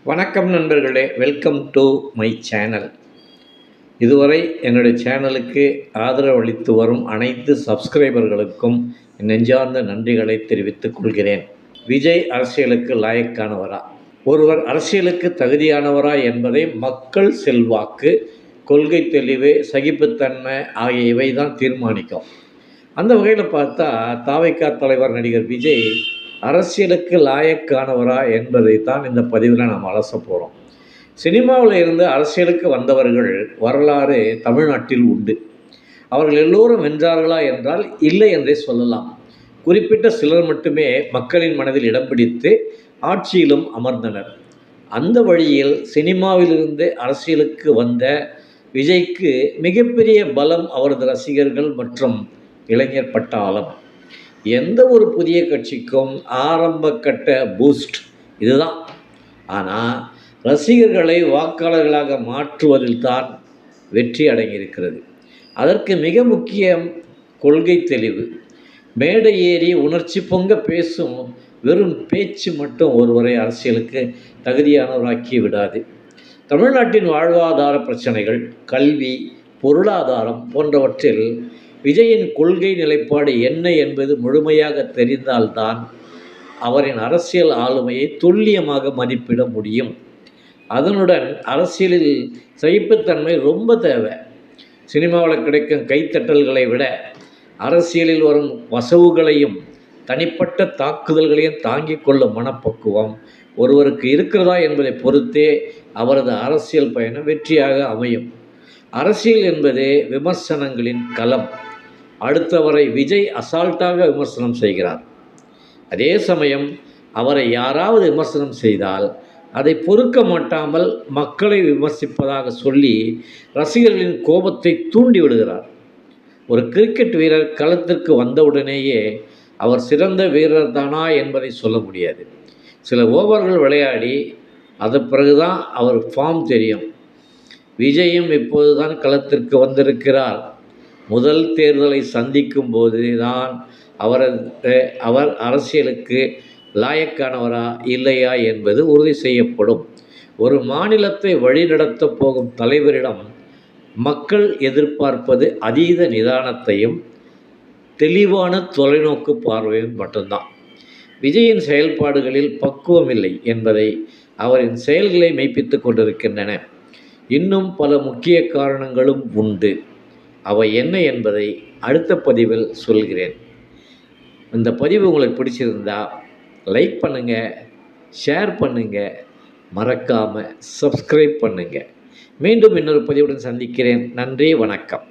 வணக்கம் நண்பர்களே, welcome to my channel. இதுவரை என்னுடைய சேனலுக்கு ஆதரவு அளித்து வரும் அனைத்து சப்ஸ்கிரைபர்களுக்கும் நெஞ்சார்ந்த நன்றிகளை தெரிவித்துக் கொள்கிறேன். விஜய் அரசியலுக்கு லாயக்கானவரா? ஒருவர் அரசியலுக்கு தகுதியானவரா என்பதை மக்கள் செல்வாக்கு, கொள்கை தெளிவு, சகிப்புத்தன்மை ஆகிய இவை தான் தீர்மானிக்கும். அந்த வகையில் பார்த்தா தாவைக்கா தலைவர் நடிகர் விஜய் அரசியலுக்கு லாயக்கானவரா என்பதை தான் இந்த பதிவில் நாம் அலச போகிறோம். சினிமாவில் இருந்து அரசியலுக்கு வந்தவர்கள் வரலாறு தமிழ்நாட்டில் உண்டு. அவர்கள் எல்லோரும் வென்றார்களா என்றால் இல்லை என்றே சொல்லலாம். குறிப்பிட்ட சிலர் மட்டுமே மக்களின் மனதில் இடம் பிடித்து ஆட்சியிலும் அமர்ந்தனர். அந்த வழியில் சினிமாவிலிருந்து அரசியலுக்கு வந்த விஜய்க்கு மிகப்பெரிய பலம் அவரது ரசிகர்கள் மற்றும் இளைஞர் பட்டாளம். எந்த ஒரு புதிய கட்சிக்கும் ஆரம்ப கட்ட பூஸ்ட் இதுதான். ஆனால் ரசிகர்களை வாக்காளர்களாக மாற்றுவதில் தான் வெற்றி அடங்கியிருக்கிறது. அதற்கு மிக முக்கியம் கொள்கை தெளிவு. மேடை ஏறி உணர்ச்சி பொங்க பேசும் வெறும் பேச்சு மட்டும் ஒருவரை அரசியலுக்கு தகுதியானவராக்கி விடாது. தமிழ்நாட்டின் வாழ்வாதார பிரச்சனைகள், கல்வி, பொருளாதாரம் போன்றவற்றில் விஜயின் கொள்கை நிலைப்பாடு என்ன என்பது முழுமையாக தெரிந்தால்தான் அவரின் அரசியல் ஆளுமையை துல்லியமாக மதிப்பிட முடியும். அதனுடன் அரசியலில் சகிப்புத்தன்மை ரொம்ப தேவை. சினிமாவில் கிடைக்கும் கைத்தட்டல்களை விட அரசியலில் வரும் வசவுகளையும் தனிப்பட்ட தாக்குதல்களையும் தாங்கிக் கொள்ளும் மனப்பக்குவம் ஒருவருக்கு இருக்கிறதா என்பதை பொறுத்தே அவரது அரசியல் பயணம் வெற்றியாக அமையும். அரசியல் என்பது விமர்சனங்களின் களம். அடுத்தவரை விஜய் அசால்ட்டாக விமர்சனம் செய்கிறார். அதே சமயம் அவரை யாராவது விமர்சனம் செய்தால் அதை பொறுக்க மாட்டாமல் மக்களை விமர்சிப்பதாக சொல்லி ரசிகர்களின் கோபத்தை தூண்டி விடுகிறார். ஒரு கிரிக்கெட் வீரர் களத்திற்கு வந்தவுடனேயே அவர் சிறந்த வீரர் தானா என்பதை சொல்ல முடியாது. சில ஓவர்கள் விளையாடி அது பிறகுதான் அவர் ஃபார்ம் தெரியும். விஜயும் இப்போது தான் களத்திற்கு வந்திருக்கிறார். முதல் தேர்தலை சந்திக்கும் போது தான் அவர் அரசியலுக்கு லாயக்கானவரா இல்லையா என்பது உறுதி செய்யப்படும். ஒரு மாநிலத்தை வழிநடத்தப் போகும் தலைவரிடம் மக்கள் எதிர்பார்ப்பது அதீத நிதானத்தையும் தெளிவான தொலைநோக்கு பார்வையும் மட்டும்தான். விஜயின் செயல்பாடுகளில் பக்குவம் இல்லை என்பதை அவரின் செயல்களை மெய்ப்பித்து கொண்டிருக்கின்றன. இன்னும் பல முக்கிய காரணங்களும் உண்டு. அவை என்ன என்பதை அடுத்த பதிவில் சொல்கிறேன். இந்த பதிவு உங்களுக்கு பிடிச்சிருந்தா லைக் பண்ணுங்கள், ஷேர் பண்ணுங்கள், மறக்காமல் சப்ஸ்கிரைப் பண்ணுங்கள். மீண்டும் இன்னொரு பதிவுடன் சந்திக்கிறேன். நன்றி, வணக்கம்.